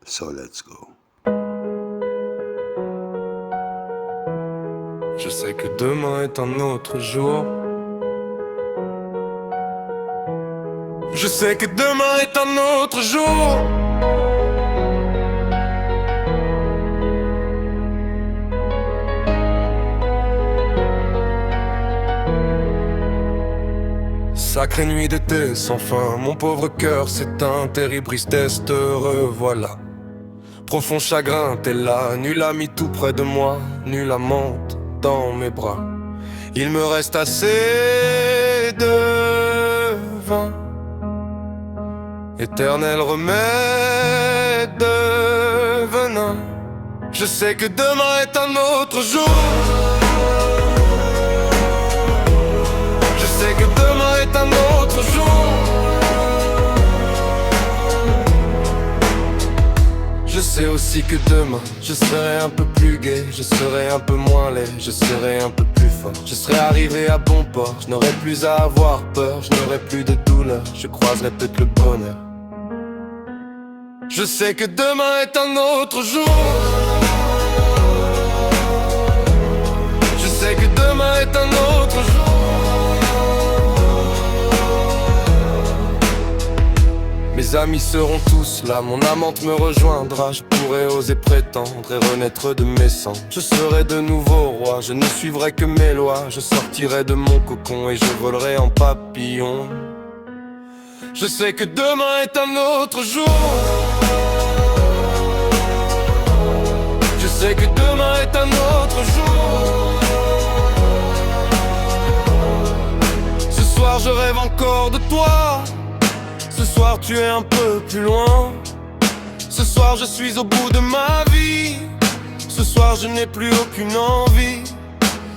So let's go. Je sais que demain est un autre jour. Je sais que demain est un autre jour. Sacrée nuit d'été sans fin, mon pauvre cœur s'éteint, terrible tristesse, te revoilà. Profond chagrin, t'es là, nul ami tout près de moi, nul amante dans mes bras. Il me reste assez de vin, éternel remède de venin. Je sais que demain est un autre jour. Je sais que demain est un autre jour. Je sais aussi que demain, je serai un peu plus gai, je serai un peu moins laid, je serai un peu plus fort. Je serai arrivé à bon port, je n'aurai plus à avoir peur, je n'aurai plus de douleur, je croiserai peut-être le bonheur. Je sais que demain est un autre jour. Je sais que demain est un autre jour. Mes amis seront tous là, mon amante me rejoindra. Je pourrai oser prétendre et renaître de mes cendres. Je serai de nouveau roi, je ne suivrai que mes lois. Je sortirai de mon cocon et je volerai en papillon. Je sais que demain est un autre jour. Je sais que demain est un autre jour. Ce soir je rêve encore de toi. Ce soir tu es un peu plus loin. Ce soir je suis au bout de ma vie. Ce soir je n'ai plus aucune envie.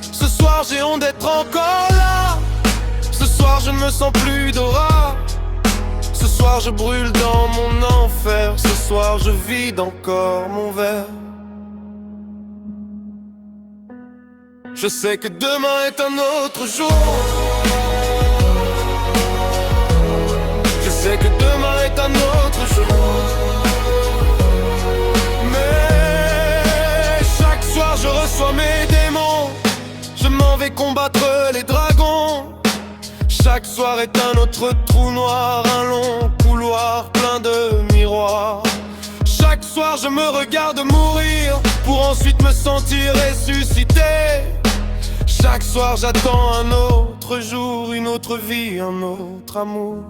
Ce soir j'ai honte d'être encore là. Ce soir je ne me sens plus d'aura. Ce soir je brûle dans mon enfer. Ce soir je vide encore mon verre. Je sais que demain est un autre jour. Je sais que demain est un autre jour. Mais chaque soir je reçois mes démons. Je m'en vais combattre les dragons. Chaque soir est un autre trou noir, un long couloir plein de miroirs. Chaque soir je me regarde mourir pour ensuite me sentir ressuscité. Chaque soir j'attends un autre jour, une autre vie, un autre amour.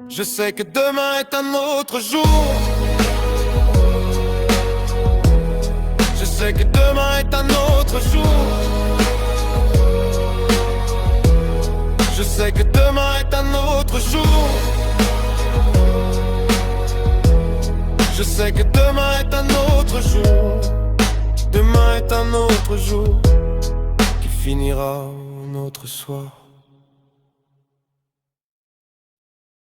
Je sais que demain est un autre jour. Je sais que demain est un autre jour. Je sais que demain est un autre jour. Je sais que demain est un autre jour. Demain est un autre jour qui finira un autre soir.